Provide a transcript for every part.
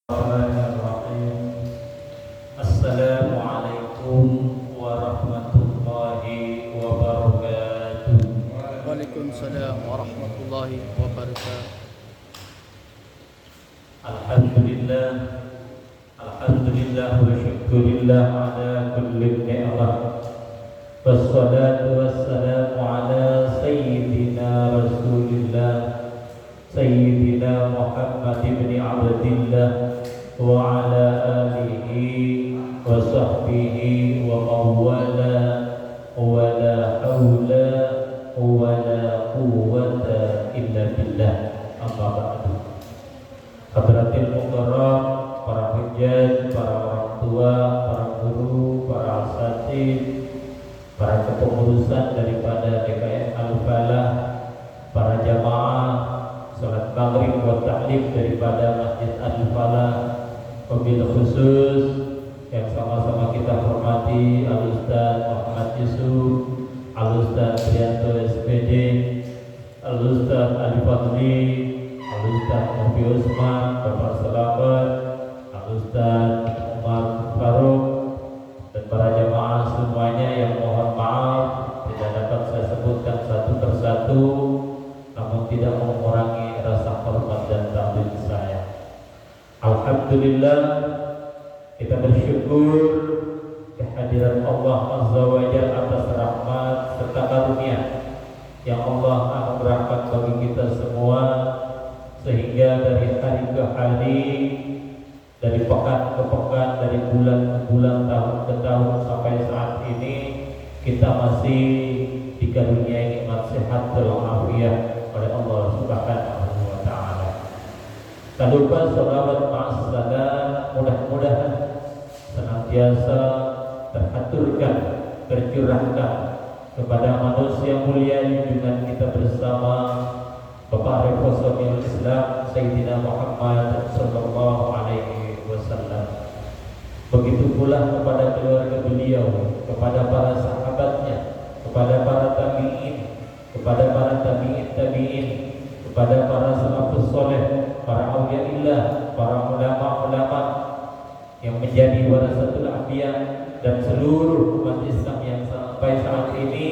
Bismillahirrahmanirrahim. Assalamualaikum warahmatullahi wabarakatuh. Waalaikumsalam warahmatullahi wabarakatuh. Alhamdulillah, alhamdulillah wa syukurillah ala kulli ni'mah. Wassalatu wassalamu ala sayyidina Rasulillah Sayyidina Muhammad ibn Abdillah wa ala alihi wa sahbihi wa mawala wa la hawla wa la quwwata illa billah. Amma ba'du. Hadratil mukarram, para hujjaj, para orang tua, para guru, para asatidz, para kepengurusan daripada DKM Al-Falah, para jamaah salat maghrib wa ta'lim daripada Masjid Al-Falah, wabil khusus yang sama-sama kita hormati Al-Ustaz Muhammad Yusuf, Al-Ustaz Trianto SPD, Al-Ustaz Ali Fadli, Al-Ustaz Mufi Usman, Bapak Selamat, Al-Ustaz Umar Faruk, dan para jamaah semuanya yang mohon maaf tidak dapat saya sebutkan satu persatu, namun tidak mengurangi rasa hormat dan takzim saya. Alhamdulillah, kita bersyukur kehadiran Allah Azza wa Jalla atas rahmat serta karunia yang Allah anugerahkan bagi kita semua, sehingga dari hari ke hari, dari pekan ke pekan, dari bulan ke bulan, tahun ke tahun sampai saat ini kita masih dikaruniai nikmat sehat dan afiat oleh Allah Subhanahu wa taala. Tak lupa salawat ma'assalam mudah-mudahan senantiasa terhaturkan, tercurahkan kepada manusia mulia junjungan kita bersama Bapak Reformator Islam Sayyidina Muhammad sallallahu alaihi wasallam. Begitu pula kepada keluarga beliau, kepada para sahabatnya, kepada para tabi'in, kepada para tabi'in, kepada para salafus soleh, para awliyaillah, para ulama-ulama yang menjadi warasatul anbiya, dan seluruh umat Islam yang sampai saat ini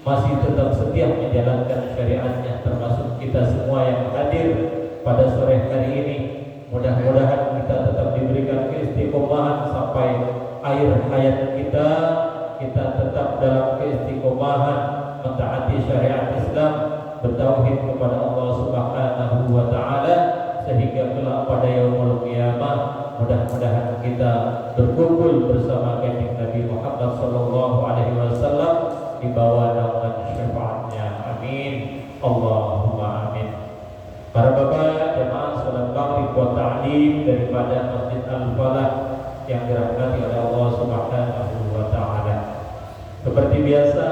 masih tetap setia menjalankan syariatnya, termasuk kita semua yang hadir pada sore hari ini. Mudah-mudahan kita tetap diberikan keistiqomahan sampai akhir hayat kita tetap dalam keistiqomahan mentaati syariat Islam, bertauhid kepada Allah Subhanahu wa taala, sehingga kelak pada yaumul qiyamah mudah-mudahan kita berkumpul bersama kanjeng Nabi Muhammad sallallahu alaihi wasallam di bawah naungan syafaatnya. Amin. Allahumma amin. Para bapak jemaah salat maghrib wa ta'lim daripada Masjid Al-Falah yang dirahmati oleh Allah Subhanahu wa taala. Seperti biasa,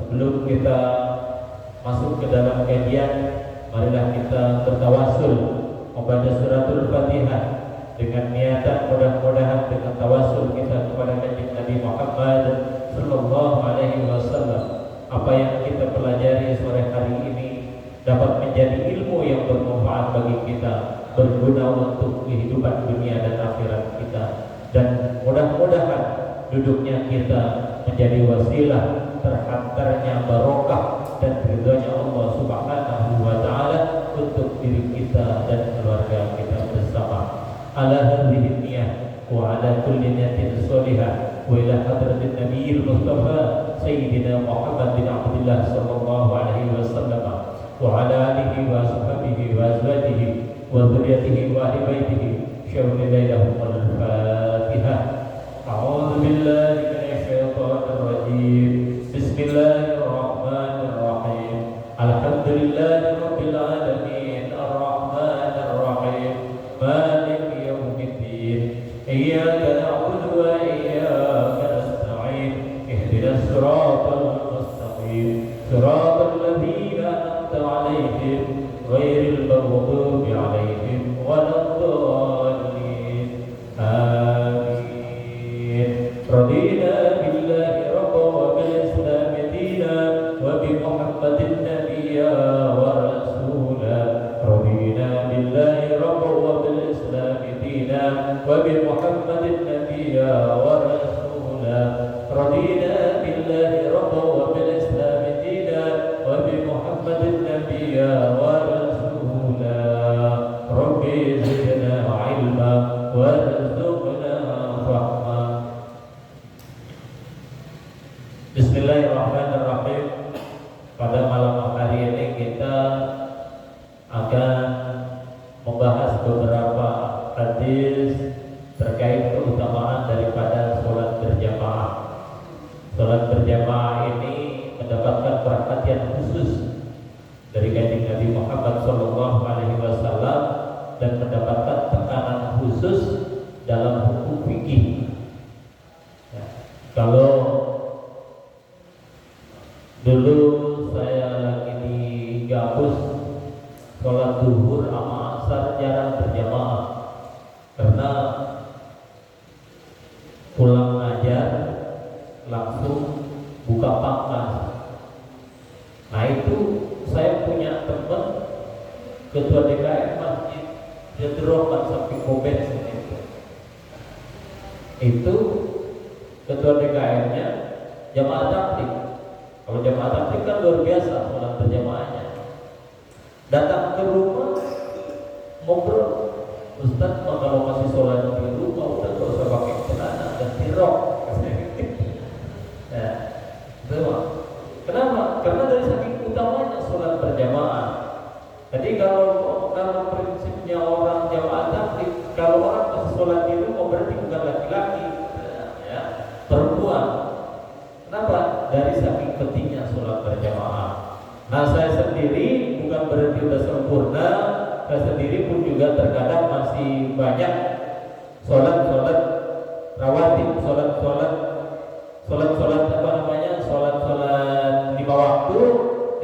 sebelum kita masuk ke dalam kajian, marilah kita bertawasul membaca suratul Fatihah dengan niatan mudah-mudahan dengan tawasul kita kepada kanjeng Nabi Muhammad sallallahu alaihi wasallam, apa yang kita pelajari sore hari ini dapat menjadi ilmu yang bermanfaat bagi kita, berguna untuk kehidupan dunia dan akhirat kita, dan mudah-mudahan duduknya kita menjadi wasilah terhantarnya barokah dan ridhonya Allah Subhanahu wa taala untuk diri kita dan keluarga kita bersama. Ala hadhihi niyyah wa ala kulli niyatin shalihah wa ila hadratin nabiyil mustafa sayyidina Muhammad bin Abdullah sallallahu alaihi wasallam wa ala alihi wa sahbihi wa azwajihi wa dhurriyyatihi wa ahli baitihi syawli lailahum al-Fatihah. A'udzu billahi minasy syaithanir rajim. Bismillahirrahmanirrahim. Alhamdulillahi rabbil alamin arrahmanir rahim maliki yaumiddin iyyaka na'budu wa iyyaka nasta'in ihdinas siratal mustaqim siratal ladzina an'amta 'alaihim ghairil maghdubi 'alaihim waladdallin. Amin. Radina billahi rabban wa bil islam dinan wa bi Muhammadin nabiyya wa rasula. Radina billahi rabban wa bil islam dinan دينا وبمحمد نبيا ورسولا رضينا بالله ربا وبالإسلام دينا وبمحمد نبيا ورسولا ربي زدنا علما وارزقنا رحمة. Bismillahirrahmanirrahim. Pada malam hari ini kita akan membahas beberapa hadis terkait keutamaan daripada sholat berjamaah. Sholat berjamaah ini mendapatkan perhatian khusus dari Kanjeng Nabi Muhammad SAW dan mendapatkan tekanan khusus dalam hukum fikih. Ya, kalau dulu saya lagi di Gabus, sholat zuhur sama asar jarang berjamaah karena pulang ngajar langsung buka pangkas. Nah itu saya punya teman ketua DKM masjid Jedrokan sampai Koben itu ketua DKM-nya jamaah taklim. Kalau jamaah taklim kan luar biasa sholat berjamaahnya. Datang ke rumah ngobrol, Ustaz kalau masih sholat di rumah udah gak usah pakai celana dan tirok. Ya, betul. Kenapa? Karena dari saking utamanya sholat berjamaah. Jadi kalau prinsipnya orang jamaah taklim, kalau orang masih sholat di rumah berarti bukan laki-laki, ya, perempuan. Kenapa? Dari saking pentingnya sholat berjamaah. Nah saya sendiri bukan berarti sudah sempurna, saya sendiri pun juga terkadang masih banyak sholat rawatib, sholat lima waktu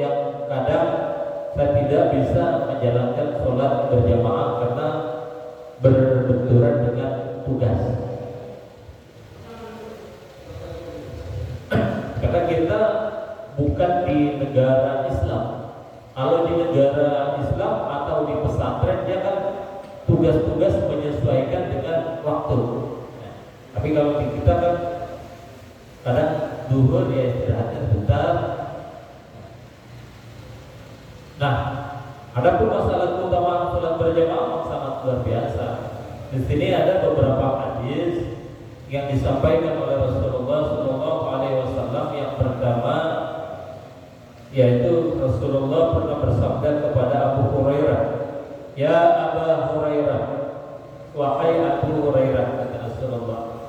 yang kadang saya tidak bisa menjalankan sholat berjamaah karena berbenturan dengan tugas. Karena kita bukan di negara Islam. Kalau di negara Islam atau di pesantren dia kan tugas-tugas menyesuaikan dengan waktu. Nah, tapi kalau di kita kan kadang zuhur ya istirahatnya sebentar. Nah, adapun masalah keutamaan sholat berjamaah sangat luar biasa. Di sini ada beberapa hadis yang disampaikan oleh Rasulullah SAW. Yang pertama yaitu Rasulullah pernah bersabda kepada Abu Hurairah, "Ya Aba Hurairah, wahai Abu Hurairah," kata Rasulullah,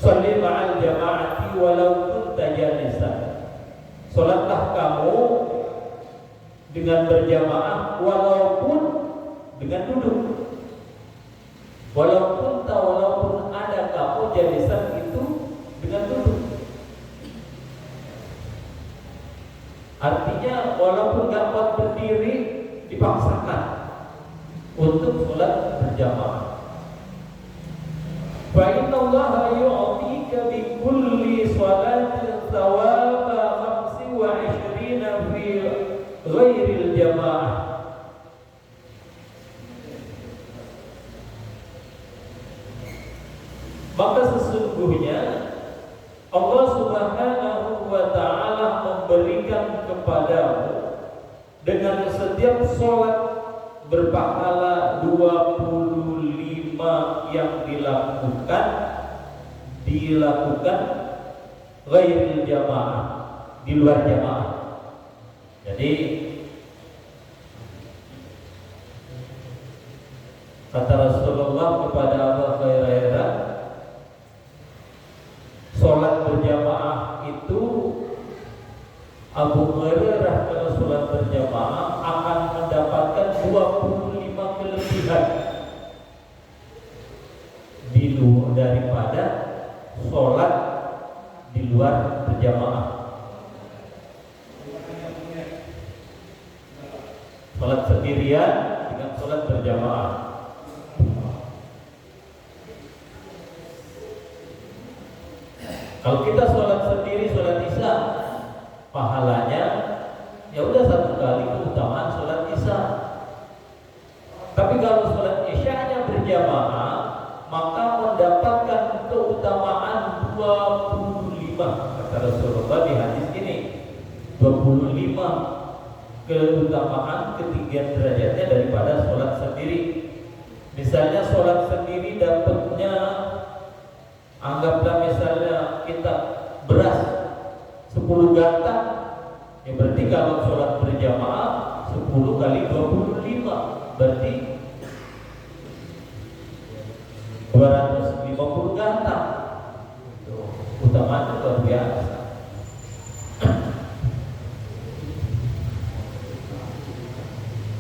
"Shalli ma'al jama'ati walau kunta jalisan." Salatlah kamu dengan berjamaah walaupun dengan duduk. Walaupun ada kamu jalisan itu dengan duduk. Artinya walaupun gak kuat berdiri dipaksakan untuk sholat berjamaah. Fa inna Allah yu'tika bi kulli sholatin thawaba 25 fi ghairil jamaah. Maka sesungguhnya Allah Subhanahu wa ta'ala memberikan kepadamu dengan setiap sholat berpahala 25 yang dilakukan ghairil jamaah, di luar jamaah. Jadi kata Rasulullah kepada Abu Hurairah, sholat berjamaah itu Abu Hurairah kalau sholat berjamaah akan mendapatkan 25 kelebihan di luar daripada sholat di luar berjamaah. Sholat sendirian dengan sholat berjamaah. Kalau kita sholat sendiri, sholat isya, pahalanya ya udah satu kali keutamaan sholat isya. Tapi kalau sholat isyanya berjamaah berjamaah maka mendapatkan keutamaan 25 kata Rasulullah di hadis ini. 25 keutamaan ketinggian derajatnya daripada sholat sendiri. Misalnya sholat sendiri dapatnya, anggaplah misalnya kita beras 10 gantang, ya berarti kalau sholat berjamaah 10 kali 25 berarti 250 gantang. Utamanya luar biasa.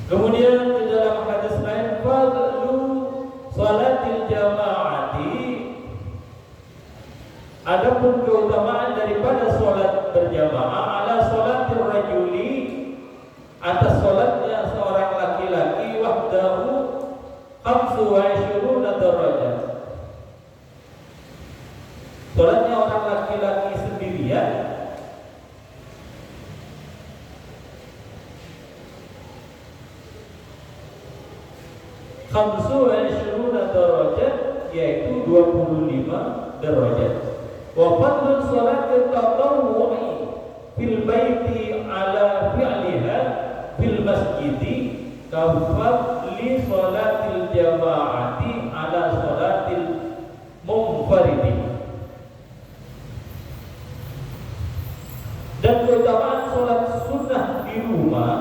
Kemudian di dalam hadis lain, fadlu salatil jamaati, adapun keutamaan daripada sholat berjamaah ala sholatir rajuli, atas sholatnya seorang laki-laki wahdahu 25 derajat. Sholatnya orang laki-laki sendirian khamsu wa ishruna darajat, yaitu 25 derajat. Wa fadlu salat at-tatawwu'i fil baiti ala fi'liha fil masjidi kafadli salatil jama'ati ala salatil munfaridi. Dan keutamaan sholat sunnah di rumah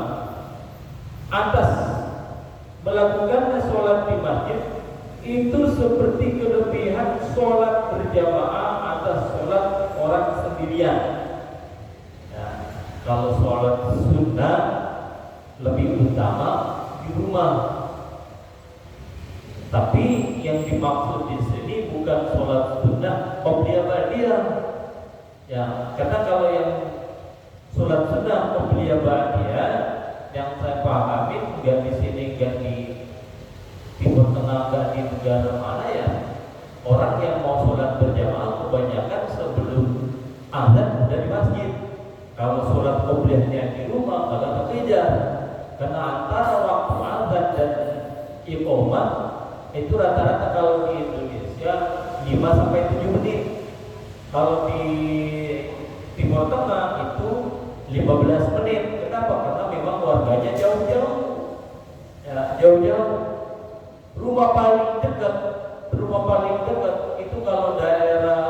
atas melakukannya sholat di masjid itu seperti kelebihan sholat berjamaah atas sholat orang sendirian. Nah, kalau sholat sunnah lebih utama di rumah. Tapi yang dimaksud di sini bukan sholat sunnah qobliyah ba'diyah. Ya, karena kalau yang sholat sunnah qobliyah ba'diyah yang saya pahami enggak di sini, enggak di Timur Tengah, enggak di negara mana ya, orang yang mau sholat berjamaah kebanyakan sebelum azan udah di masjid. Kalau sholat qobliyahnya di rumah agak kekejar, karena antara waktu azan dan iqamah itu rata-rata kalau di Indonesia 5 sampai 7 menit. Kalau di Timur Tengah itu 15 menit. Kenapa? Karena memang warganya jauh-jauh. Ya, jauh-jauh. Rumah paling dekat itu kalau daerah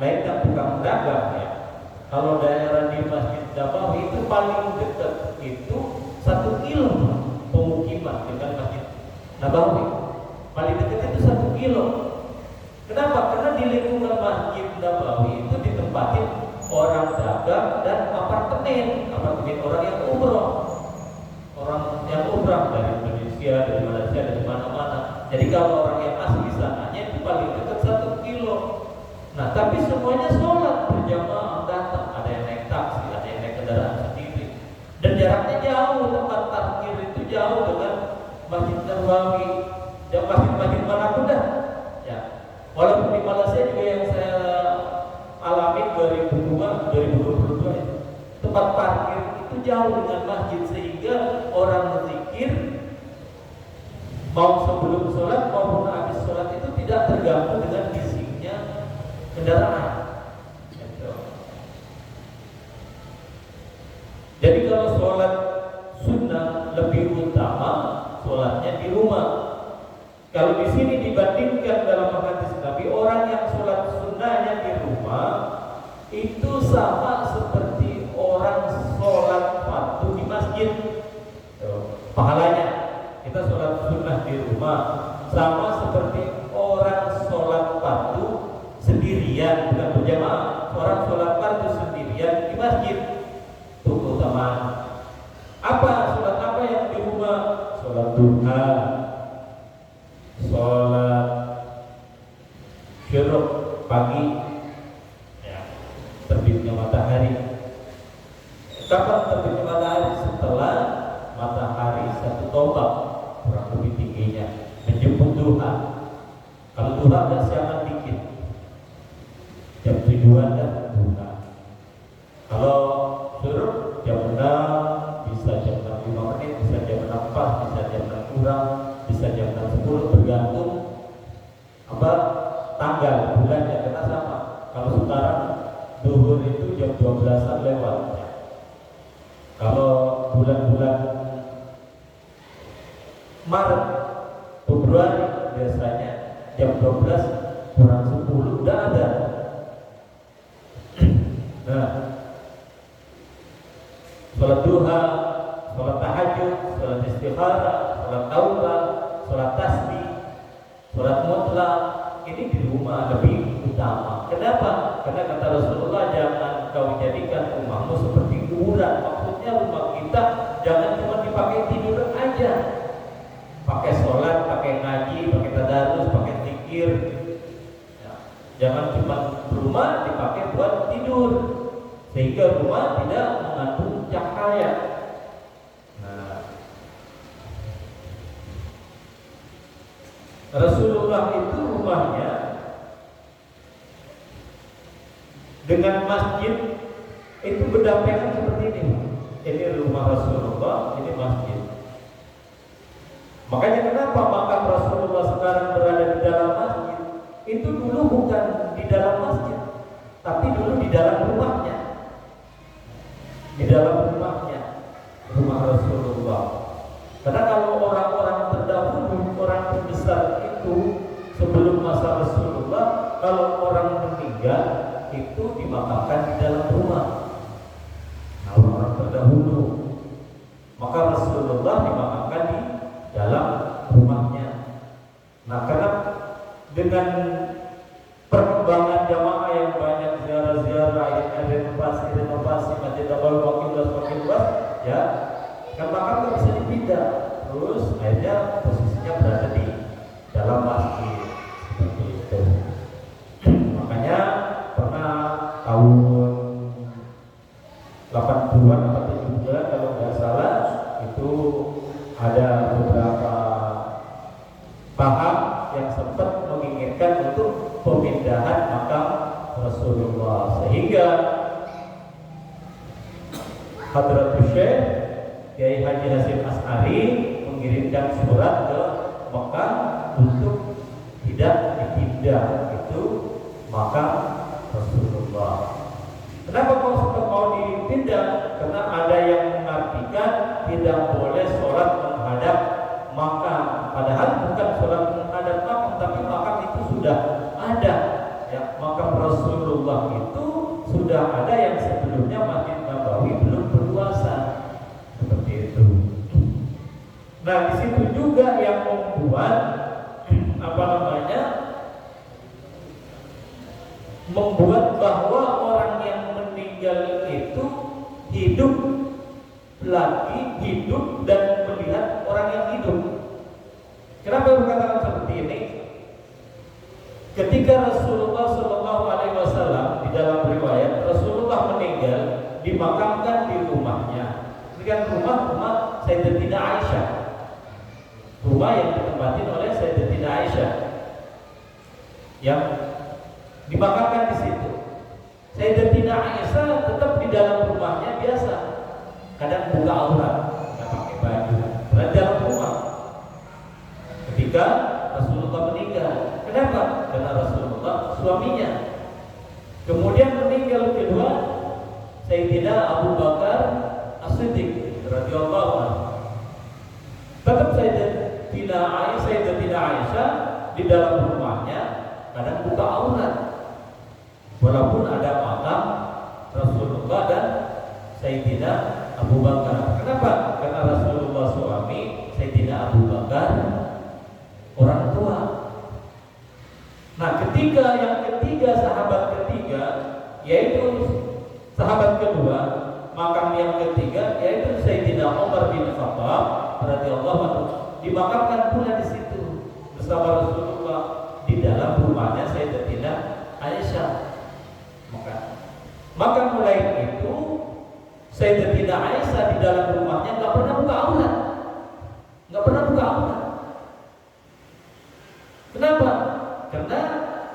lain yang tukang dagang ya. Kalau daerah di Masjid Nabawi itu paling dekat itu 1 kilo pemukiman dengan Masjid Nabawi. Paling dekat itu 1 kilo. Kenapa? Karena di lingkungan Masjid Nabawi itu ditempatin orang dagang dan apartemen orang yang umroh. Orang yang umrah dari Indonesia, dari Malaysia, dari mana-mana. Jadi kalau orang yang asli sananya itu paling dekat 1 kilo. Nah, tapi semuanya sholat berjamaah datang. Ada yang naik taksi, ada yang naik kendaraan sendiri. Dan jaraknya jauh, tempat parkir itu jauh dengan Masjid Nabawi. Dan masjid-masjid manapun dah. Ya. Walaupun di Malaysia juga yang saya alami 2022 itu, tempat parkir itu jauh dengan masjid sehingga orang zikir mau sebelum sholat maupun habis sholat itu tidak terganggu dengan bisiknya kendaraan. Jadi kalau sholat sunnah lebih utama sholatnya di rumah. Kalau di sini dibandingkan dalam hadis Nabi, orang yang sholat sunnahnya di rumah itu sama seperti orang sholat fardu di masjid. Pahalanya kita sholat sunnah di rumah sama seperti orang sholat fardu sendirian, bukan berjamaah. Orang sholat fardu sendirian di masjid. Itu keutamaan. Apa sholat apa yang di rumah? Sholat duha, sholat syuruk pagi, ya, terbitnya matahari. Kapan terbitnya matahari? Setelah matahari satu tombak kurang lebih tingginya, menjemput duha. Kalau duha agak siangan dikit, jam 7-an dah duha. Kalau syuruk jam 6, bisa jam 6:05, bisa jam 6:04, bisa jam 6 kurang, bisa jam 6:10, bergantung apa tanggal bulannya karena sama. Kalau sekarang zuhur itu jam 12-an lewat. Kalau bulan-bulan Maret, Februari biasanya jam 12 kurang 10 udah ada. Nah, sholat duha, sholat tahajud, sholat istikharah, sholat taubah, sholat tasbih, sholat mutlak ini di rumah lebih utama. Kenapa? Karena kata Rasulullah, jangan kau jadikan rumahmu seperti kuburan. Maksudnya rumah kita jangan cuma dipakai tidur aja, pakai sholat, pakai ngaji, pakai tadarus, pakai zikir. Jangan cuma rumah dipakai buat tidur, sehingga rumah tidak mengandung cahaya. Nah, Rasulullah itu rumahnya dengan masjid itu berdampingan seperti ini. Ini rumah Rasulullah, ini masjid. Makanya kenapa makam Rasulullah sekarang berada di dalam masjid? Itu dulu bukan di dalam masjid, tapi dulu di dalam rumahnya. Di dalam rumahnya, rumah Rasulullah. Karena kalau orang-orang terdahulu, orang terbesar itu sebelum masa Rasulullah, kalau orang meninggal itu dimakamkan di dalam rumah. Nah, orang terdahulu, maka Rasulullah dimakamkan di dalam rumahnya. Nah, karena dengan perkembangan jamaah yang banyak, ziarah-ziarah, renovasi, masjid Nabawi makin luas, ya, kan makam nggak bisa dipindah. Terus akhirnya posisinya berada di dalam masjid seperti itu. Makanya pernah tahun 80-an atau 70-an kalau nggak salah itu ada beberapa paham yang sempat menginginkan untuk pemindahan makam Rasulullah, sehingga Hadratus Syekh Kiai Haji Hasyim Asy'ari mengirimkan surat ke Mekah untuk tidak dipindah itu makam Rasulullah. Kenapa mau dipindah? Karena ada yang mengartikan tidak boleh sholat menghadap makam. Padahal bukan sholat menghadap makam, tapi makam itu sudah ada. Ya, makam Rasulullah itu sudah ada yang sebelumnya Masjid Nabawi belum berkuasa. Seperti itu. Nah, di situ juga yang membuat membuat bahwa orang yang meninggal itu hidup lagi, hidup dan melihat orang yang hidup. Kenapa berkatakan seperti ini? Ketika Rasulullah SAW di dalam riwayat Rasulullah meninggal dimakamkan di rumahnya. Ini kan rumah Sayyidatina Aisyah, rumah yang ditempatin oleh Sayyidatina Aisyah yang dimakamkan di situ. Sayyidatina Aisyah tetap di dalam rumahnya biasa, kadang buka aurat, nggak pakai baju, berada di dalam rumah. Ketika Rasulullah meninggal, kenapa? Karena Rasulullah suaminya. Kemudian meninggal kedua Sayyidina Abu Bakar As-Siddiq radhiyallahu anhu. Tetap Sayyidatina Aisyah di dalam rumahnya kadang buka aurat, walaupun ada makam Rasulullah dan Sayyidina Abu Bakar. Kenapa? Karena Rasulullah suami, Sayyidina Abu Bakar orang tua. Nah, yang ketiga, sahabat ketiga, yaitu sahabat kedua, makam yang ketiga yaitu Sayyidina Umar bin Khattab radhiyallahu anhu, dimakamkan pula di situ bersama Rasulullah di dalam rumahnya Sayyidatina Aisyah. Maka mulai itu Sayyidatina Aisyah di dalam rumahnya nggak pernah buka aurat, Kenapa? Karena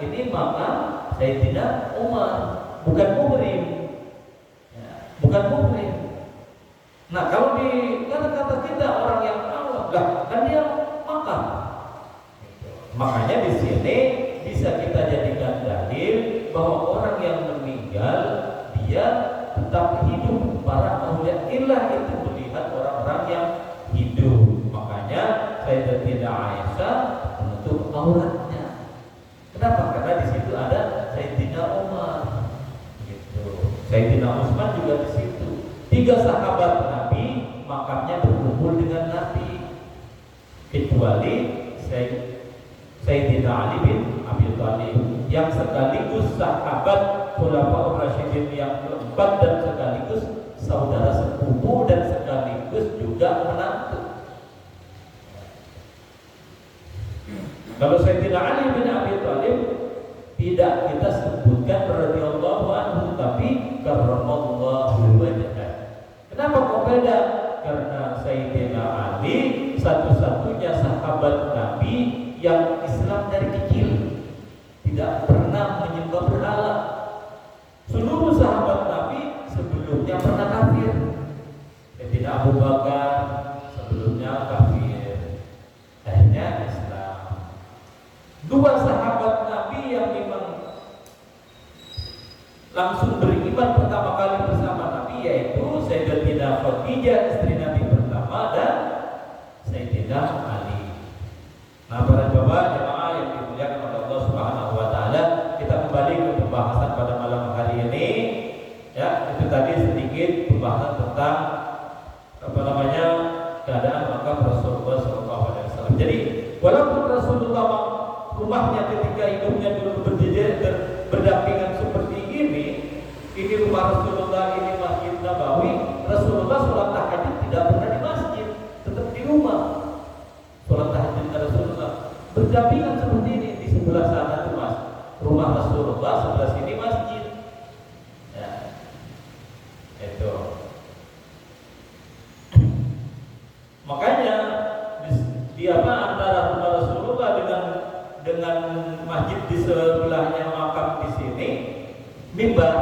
ini makam Sayyidina Umar, bukan muhrim. Nah, kalau di kata-kata kita orang yang awam, lah kan dia makam. Makanya di sini Kenapa? Karena di situ ada Sayyidina Umar, gitu. Sayyidina Utsman juga di situ. 3 sahabat Nabi makamnya berkumpul dengan Nabi, kecuali Sayyidina Ali bin Abi Thalib yang sekaligus sahabat Khulafaur Rasyidin yang keempat dan sekaligus saudara sepupu dan sekaligus juga menantu. Kalau Sayyidina Ali bin Abi Thalib tidak kita sebutkan radhiyallahu anhu, tapi karramallahu wajhah. Kenapa kok beda? Karena Sayyidina Ali satu-satunya sahabat Nabi yang Islam dari kecil, tidak pernah menyembah berhala. Seluruh sahabat Nabi sebelumnya pernah kafir. Sayyidina Abu Bakar sebelumnya kafir, akhirnya Islam. 2 sahabat Nabi yang memang langsung beriman pertama kali bersama Nabi, yaitu Sayyidatina Khadijah istri Nabi pertama dan Sayyidina Ali. Nah, para jemaah yang dimuliakan oleh Allah Subhanahu wa taala, kita kembali ke pembahasan pada malam hari ini. Ya, itu tadi sedikit pembahasan tentang keadaan makam Rasulullah SAW. Jadi, walaupun Rasulullah rumahnya ketika hidupnya dulu berdampingan seperti ini rumah Rasulullah, ini Masjid Nabawi. Rasulullah sholat tahajud tidak pernah di masjid, tetap di rumah. Sholat tahajud Rasulullah berdampingan seperti ini. Di sebelah sana itu rumah Rasulullah, sebelah sini masjid. Ya, itu. Makanya di antara rumah Rasulullah dengan masjid di sebelahnya makam di sini, mimbar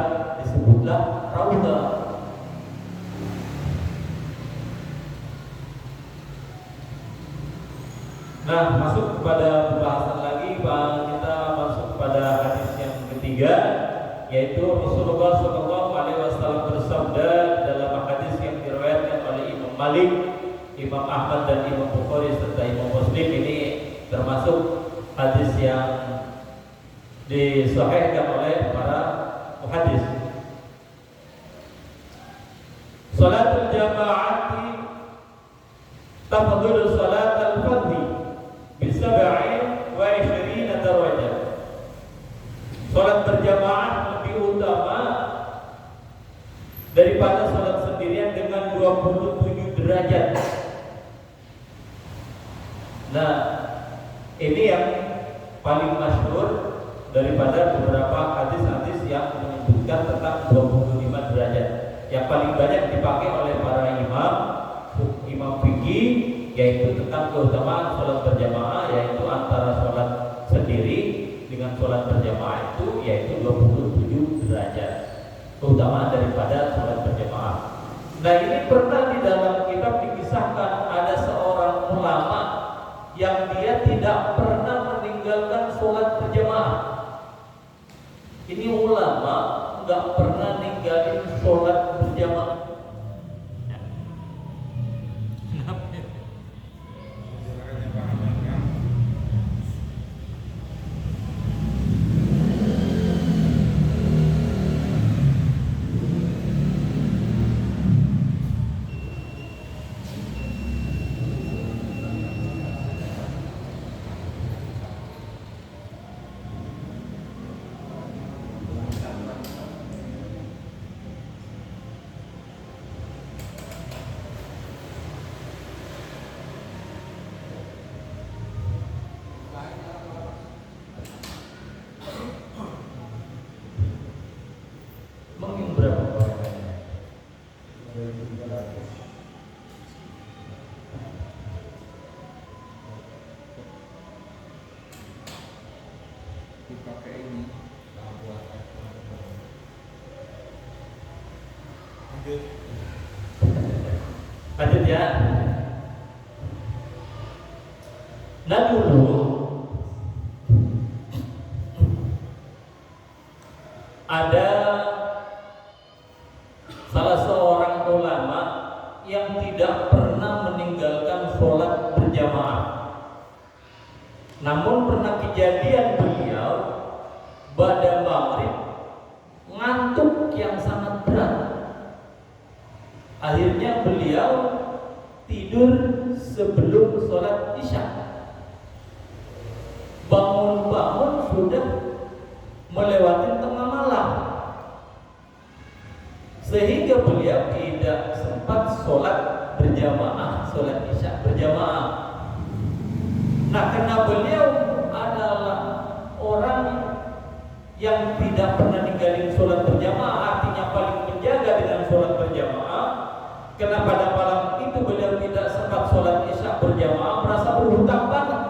disebutlah raudhah. Nah, masuk kepada pembahasan lagi, kita masuk kepada hadis yang ketiga, yaitu Rasulullah SAW bersabda dalam hadis yang diriwayatkan oleh Imam Malik, Imam Ahmad dan Imam Bukhari serta Imam Muslim. Ini termasuk hadis yang disahihkan oleh para muhaddis. Salatul jama'ati tafdhulu salatal fardhi bi 27 darajah. Salat berjamaah lebih utama daripada salat sendirian dengan 27 derajat. Nah, ini yang paling masyhur daripada beberapa hadis-hadis yang menyebutkan tentang 25 derajat. Yang paling banyak dipakai oleh para imam fikih, yaitu tentang keutamaan sholat berjamaah, yaitu antara sholat sendiri dengan sholat berjamaah itu yaitu 27 derajat keutamaan daripada sholat berjamaah. Nah, ini pernah di dalam kitab dikisahkan ada seorang ulama yang dia tidak pernah meninggalkan sholat berjamaah. Ini ulama nggak pernah ninggalin sholat berjamaah. Lanjut ya. Nah, dulu ada salah seorang ulama yang tidak pernah meninggalkan sholat berjamaah. Namun pernah kejadian beliau pada maghrib ngantuk yang sangat berat. Akhirnya beliau tidur sebelum sholat isya. Bangun-bangun sudah melewati tengah malam, sehingga beliau tidak sempat sholat berjamaah, sholat isya berjamaah. Nah, karena beliau adalah orang yang tidak pernah ninggalin sholat berjamaah, artinya paling menjaga dengan sholat berjamaah. Karena pada malam itu beliau tidak sempat sholat isya berjamaah, merasa berhutang banget.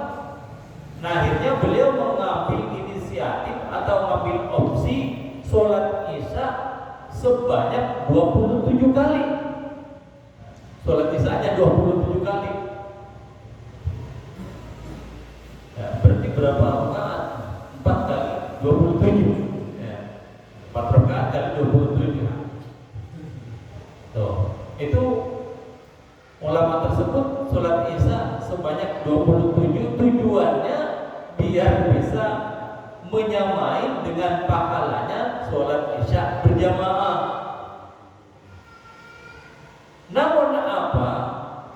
Nah, akhirnya beliau mengambil inisiatif atau mengambil opsi sholat isya sebanyak 27 kali. Sholat isyanya 27 kali. Ya, berarti berapa rakaat? 4 kali 27. Ya. 4 rakaat kali 27. Tuh, itu ulama tersebut sholat isya sebanyak 27, tujuannya biar bisa menyamai dengan pahalanya sholat isya berjamaah. Namun apa?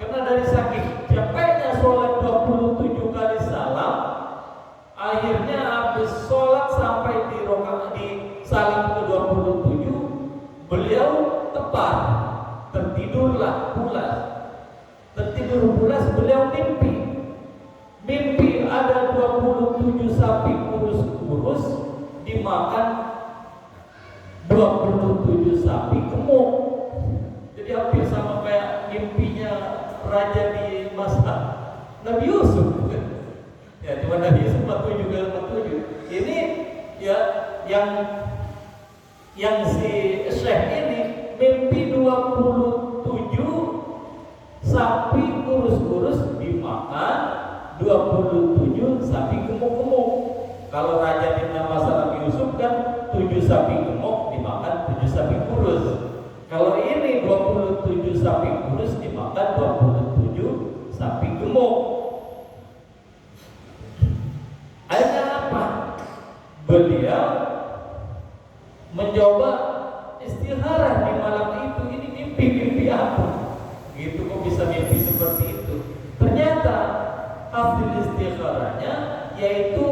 Karena dari saking capeknya sholat 27 kali salam, akhirnya habis sholat sampai di salam ke-27, beliau tepar, tertidurlah pulas. Tertidur pulas, beliau mimpi ada 27 sapi kurus-kurus dimakan 27 sapi gemuk. Jadi hampir sama kayak mimpinya raja di masa Nabi Yusuf. Ya, cuma Nabi Yusuf 47 kali 47. Ini ya yang si Syekh ini mimpi 27 sapi kurus-kurus dimakan 27 sapi gemuk-gemuk. Kalau raja di masa Nabi Yusuf kan 7 sapi gemuk dimakan 7 sapi kurus. Kalau ini 27 sapi kurus dimakan 27 sapi gemuk. Akhirnya apa? Beliau mencoba istikharah di malam itu. Ini mimpi apa? Gitu kok bisa mimpi seperti itu? Ternyata hasil istikharahnya yaitu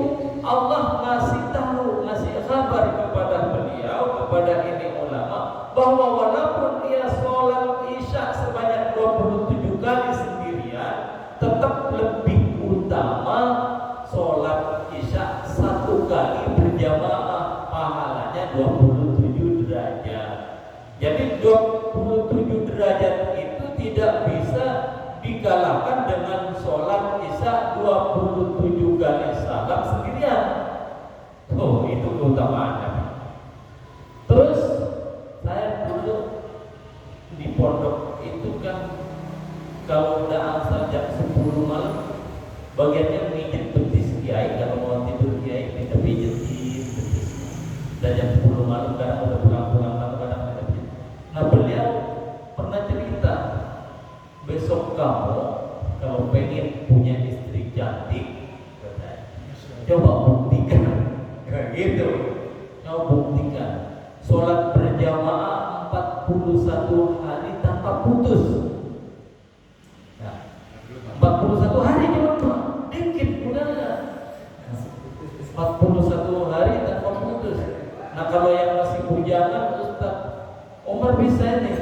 Allah ngasih kabar kepada beliau, kepada ini ulama, bahwa walaupun dia sholat isya sebanyak 27 kali sendirian, tetap lebih utama sholat isya 1 kali berjamaah, pahalanya 27 derajat. Jadi 27 derajat itu tidak bisa dikalahkan dengan sholat isya 27 kali salam sendirian. Oh, itu keutamaannya. Terus saya dulu di pondok itu kan kalau udah asal jam 10 malam, bagiannya mijit betis kiai. Kalau mau tidur kiai kita pijetin betis. Dan jam 10 malam kadang udah pulang kadang ada pijit. Nah, beliau pernah cerita, besok kamu kalau pengen punya istri cantik, coba buktikan, kayak gitu. Coba buktikan sholat berjamaah 41 hari tanpa putus. Nah, 41 hari cuma dikit udah 41 hari tanpa putus. Nah, kalau yang masih bujangan, Ustaz Umar bisa nih.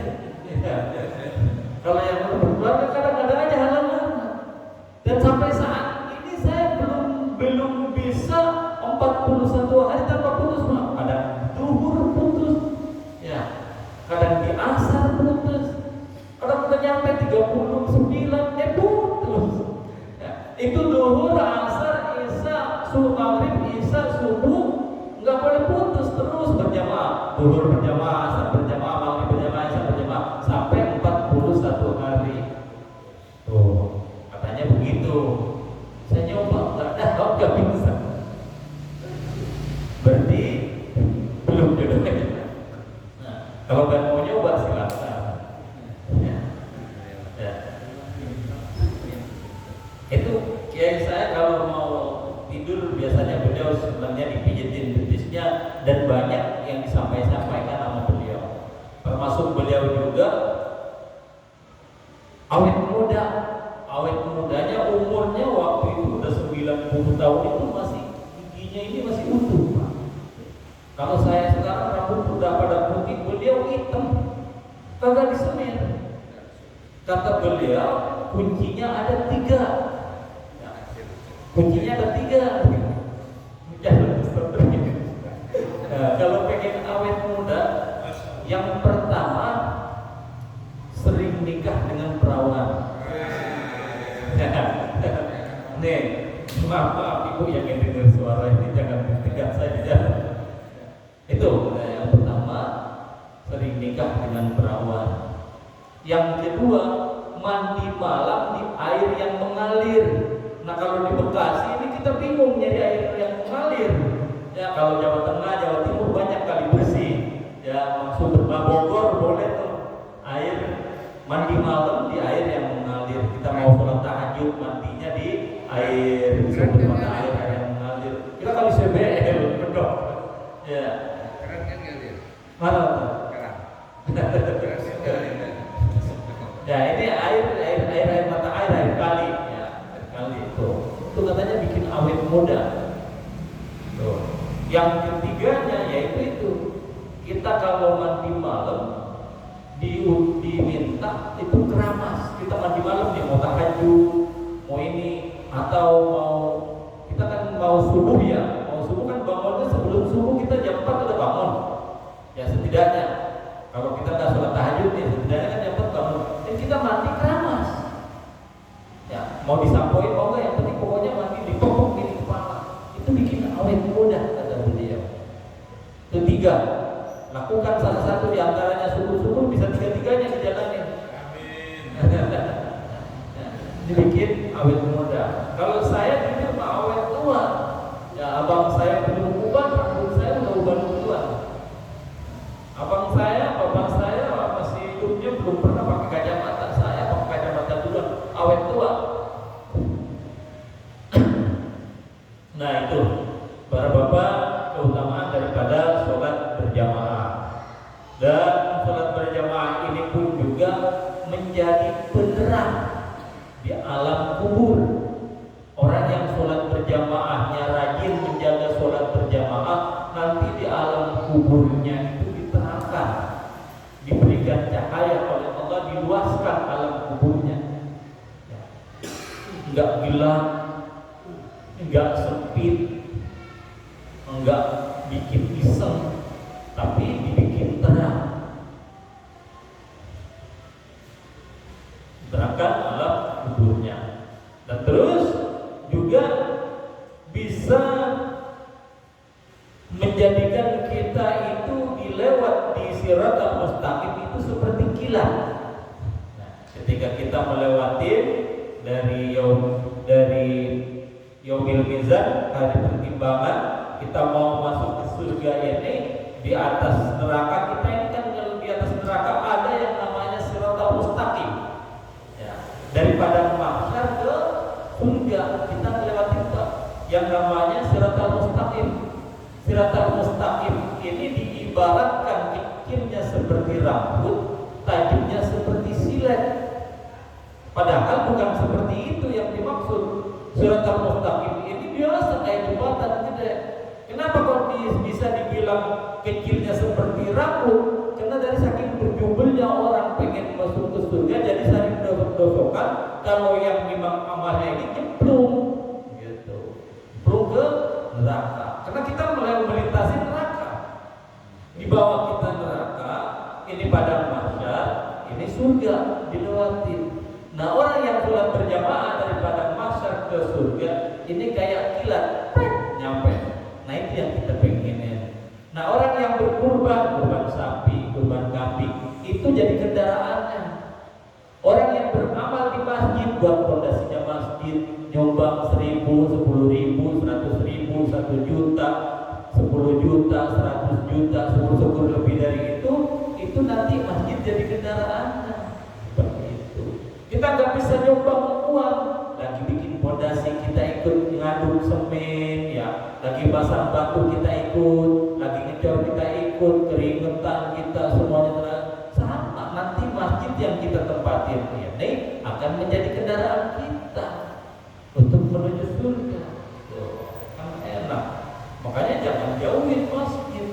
Kalau yang berkeluarga kadang-kadang aja halangan. Dan sampai saat ini saya belum bisa 41 hari tanpa putus. Kadang duhur putus, ya, kadang di asar putus, kadang udah nyampe 39 putus. Ya, itu duhur, asar, isya, maghrib, isya, subuh nggak boleh putus, terus berjamaah, duhur berjamaah, asar berjamaah, maghrib berjamaah, isya berjamaah sampai 41 hari. Tuh, katanya begitu. Saya nyoba, nggak bisa. Berarti belum jodohnya. Nah, kalau nggak mau nyoba silakan. Ya. Ya. Itu kiai saya kalau mau tidur biasanya beliau beliau sebenarnya dipijitin betisnya dan banyak yang disampaikan sama beliau. Termasuk beliau juga awet mudanya, umurnya waktu itu udah 90 tahun itu masih giginya ini masih utuh, Pak. Kalau saya sekarang rambut udah pada putih, beliau hitam, kagak disemir. Kata beliau kuncinya ada 3. Kuncinya ada 3. Nah, kalau pengen awet muda, yang pertama sering nikah dengan perawan. Nih, maaf ibu yang dengar suara ini jangan tegas saja. Itu yang pertama, sering nikah dengan perawan. Yang kedua, mandi malam di air yang mengalir. Nah kalau di Bekasi ini kita bingung nyari air yang mengalir. Ya kalau Jawa Tengah, Jawa Timur banyak kali bersih. Ya maksud Bogor boleh tuh air mandi malam di air yang mengalir. Kita mau sholat tahajud mandinya di air sumber mata air yang mengalir. Kita kali CBL bedok. Ya. Keren kan ngalir? Mana? Keren. Ya ini air mata air kali ya, air kali itu katanya bikin awet muda. Tuh. Yang ketiganya yaitu itu kita kalau mandi malam diminta itu keramas. Kita mandi malam nih mau tahajud, mau ini atau kita kan mau subuh ya, mau subuh kan bangunnya sebelum subuh kita jam 4 udah bangun. Ya setidaknya kalau kita nggak sholat tahajud nih setidaknya kan jam 4 bangun. Dan kita mandi keramas. Ya mau disampoin mau nggak yang penting pokoknya mandi dipopok di kepala. Itu bikin awet muda kata beliau. Ketiga, lakukan salah satu di antaranya syukur-syukur bisa 3-3-nya dijalanin. Amin. Dibikin awet muda. Kalau saya jujur mah awet tua. Ya abang saya belum uban, rambut saya udah uban duluan. Abang saya, bapak saya masih hidupnya belum pernah pakai kacamata. Saya pakai kacamata duluan, awet tua. Nah itu para bapak keutamaan daripada sholat berjamaah. Dan sholat berjamaah ini pun juga menjadi penerang di alam kubur. Orang yang sholat berjamaahnya rajin menjaga sholat berjamaah, nanti di alam kuburnya itu diterangkan, diberikan cahaya oleh Allah, diluaskan alam kuburnya. Enggak gelap, enggak sempit, enggak bikin iseng, tapi dibikin terang. Terangkan alam kuburnya. Dan terus juga bisa menjadikan kita itu dilewat di Shiratal Mustaqim itu seperti kilat. Nah, ketika kita melewati dari Yaumil Mizan, hari pertimbangan, kita mau masuk ke surga ini, di atas neraka kita ini kan di atas neraka ada yang namanya Shiratal Mustaqim. Ya, dari padang mahsyar ke surga kita melewati yang namanya Shiratal Mustaqim. Shiratal Mustaqim ini diibaratkan kecilnya seperti rambut, tajamnya seperti silet. Padahal bukan seperti itu yang dimaksud. Shiratal Mustaqim ini biasa kayak jembatan gede. Kenapa kok bisa dibilang kecilnya seperti rambut? Karena dari saking berjubelnya orang pengen masuk ke surga, jadi saling dosok-dosokan. Kalau yang memang amalnya ini cemplung, gitu, cemplung ke neraka. Karena kita melintasi neraka. Di bawah kita neraka, ini padang mahsyar, ini surga dilewatin. Nah orang yang sholat berjamaah dari padang mahsyar ke surga, ini kayak kilat, nyampe. Nah itu yang kita pengenin. Nah orang yang berkurban, kurban sapi, kurban kambing, itu jadi kendaraannya. Orang yang beramal di masjid, buat fondasinya masjid, nyumbang 1.000, 10.000, 100.000, 1 juta, 10 juta, 100 juta, syukur lebih dari itu nanti masjid jadi kendaraannya. Seperti itu. Kita nggak bisa nyumbang uang, lagi bikin fondasi kita ikut ngaduk semen, ya, lagi pasang batu kita ikut, lagi ngecor kita ikut, keringetan kita semuanya sama. Nanti masjid yang kita tempatin ini akan menjadi kendaraan kita untuk menuju surga. Kan enak. Makanya jangan jauhin masjid.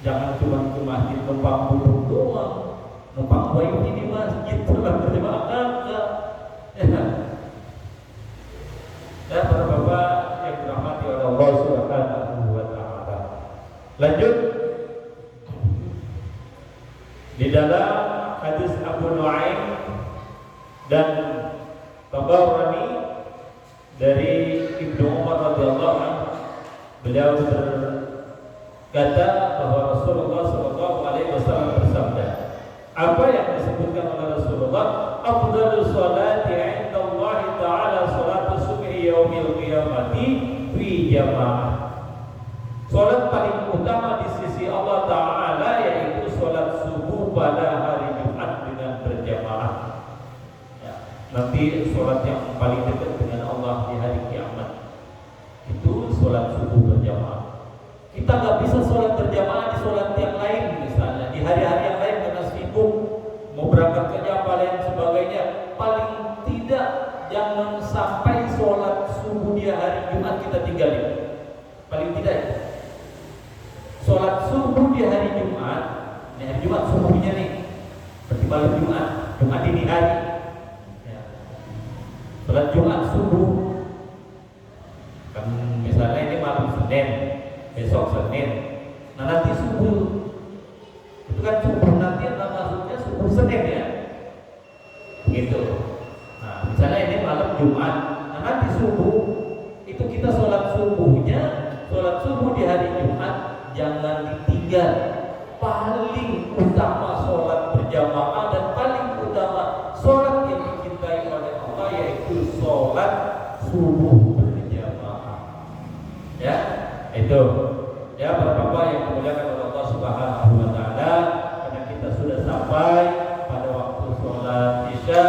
Jangan cuma ke masjid numpang duduk doang, numpang wifi di masjid telah berjamaah kagak. Ya para bapak yang dirahmati oleh Allah Subhanahu wa taala. Lanjut di dalam hadis Abu Nuaim dan Tabarani dari Ibnu Umar radhiyallahu anhu, beliau berkata bahwa Rasulullah sallallahu alaihi wasallam bersabda, apa yang disebutkan oleh Rasulullah, afdhalus salati 'inda Allah taala salatu subhi yaumil qiyamati fi jamaah. Salat paling utama di sisi Allah taala yaitu salat subuh pada hari Jumat dengan berjamaah. Ya, nanti salat yang paling dekat dengan Allah di hari kiamat itu salat subuh berjamaah. Kita nggak bisa sholat berjamaah di sholat yang lain, misalnya di hari-hari yang lain karena sibuk mau berangkat kerja apa lain sebagainya. Paling tidak jangan sampai sholat subuh di hari Jumat kita tinggalin. Paling tidak sholat subuh di hari Jumat, ini hari Jumat subuhnya nih, berarti malam Jumat dini hari. Ya. Sholat Jumat subuh, kan misalnya ini malam Senin, besok Senin. Nah nanti subuh itu kan subuh nanti maksudnya subuh Senin ya, gitu. Nah misalnya ini malam Jumat, nah nanti subuh itu kita sholat subuhnya, sholat subuh di hari Jumat jangan ditinggal. Paling utama sholat berjamaah dan paling utama sholat yang dicintai oleh Allah yaitu sholat subuh berjamaah. Ya. Itu ya para bapak yang dimuliakan oleh Allah Subhanahu wa taala, karena kita sudah sampai pada waktu sholat Isya,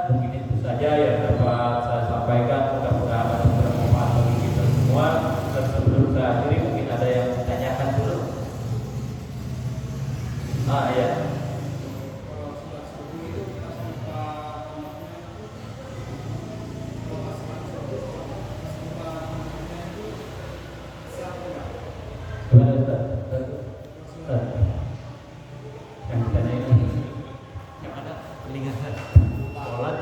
mungkin itu saja yang dapat saya sampaikan. Mudah-mudahan bermanfaat bagi kita semua. Dan sebelum saya akhiri, mungkin ada yang ditanyakan dulu. Ya. Yang ditanya ini yang ada peninggalan sholat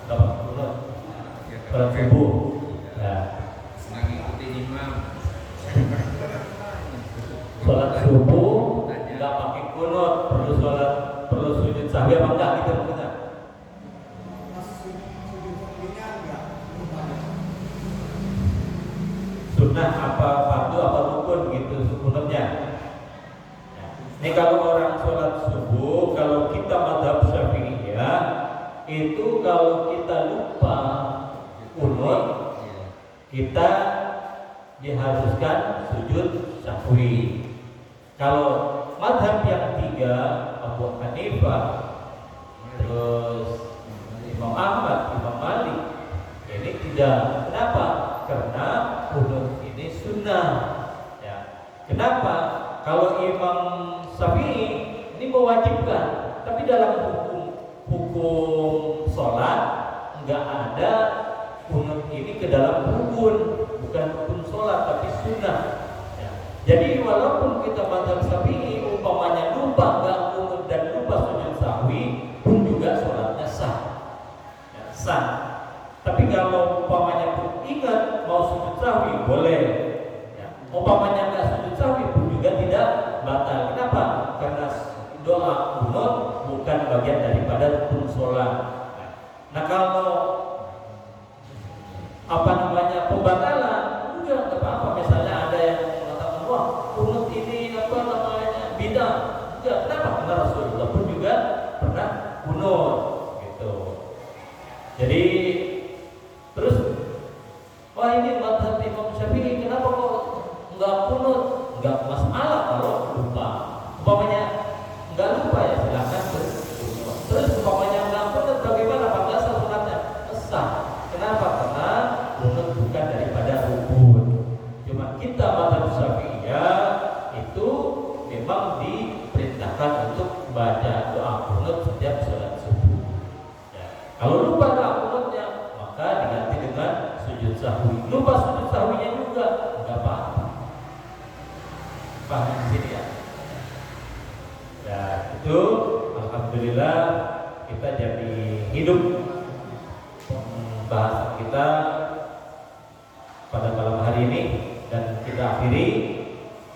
dapat sholat subuh ya, senang ikuti imam. sholat subuh nggak pakai kunut, perlu sujud sahwi apa enggak gitu maksudnya? Sunnah apa fardu apa rukun gitu sebenarnya. Ini kalau orang sholat subuh, kalau kita mazhab Syafi'iyah itu kalau kita lupa kunut kita diharuskan sujud sahwi. Kalau mazhab yang tiga Abu Hanifah, terus Imam Ahmad, Imam Malik ini tidak. Kenapa? Karena kunut ini sunnah. Ya. Kenapa? Kalau Imam Syafi'i ini mewajibkan, tapi dalam hukum sholat nggak ada kunut ini ke dalam rukun, bukan rukun sholat tapi sunnah. Ya. Jadi walaupun kita mazhab Syafi'i umpamanya lupa nggak kunut dan lupa sujud sahwi pun juga sholatnya sah. Ya, sah. Tapi kalau umpamanya pun ingat mau sujud sahwi boleh. Ya. Umpamanya nggak sujud sahwi pun juga tidak batal. Kenapa? Karena doa kunut bukan bagian daripada rukun sholat. Nah kalau pembatalan enggak apa-apa. Misalnya ada yang mengatakan wah kunut ini bidah. Enggak. Kenapa? Karena Rasulullah pun juga pernah kunut gitu. Jadi terus wah ini mazhab Imam Syafi'i kenapa kok enggak kunut? Enggak masalah kalau lupa. Umpamanya enggak lupa ya silakan terus umpamanya enggak kunut bagaimana? Padahal sunatnya sah. Kenapa? Karena sujud sahwi. Lupa sujud sahwinya juga, nggak apa-apa. Paham di sini ya? Ya itu, alhamdulillah kita jadi hidup pembahasan kita pada malam hari ini, dan kita akhiri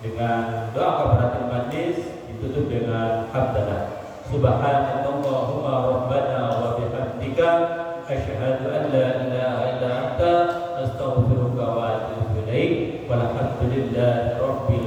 dengan doa kafaratul majlis, ditutup dengan hamdalah. Subhanallahumma rabbana wa bihamdika asyhadu an la ilaha illa anta astaghfiruka wa atubu ilaik. Walhamdulillahi rabbil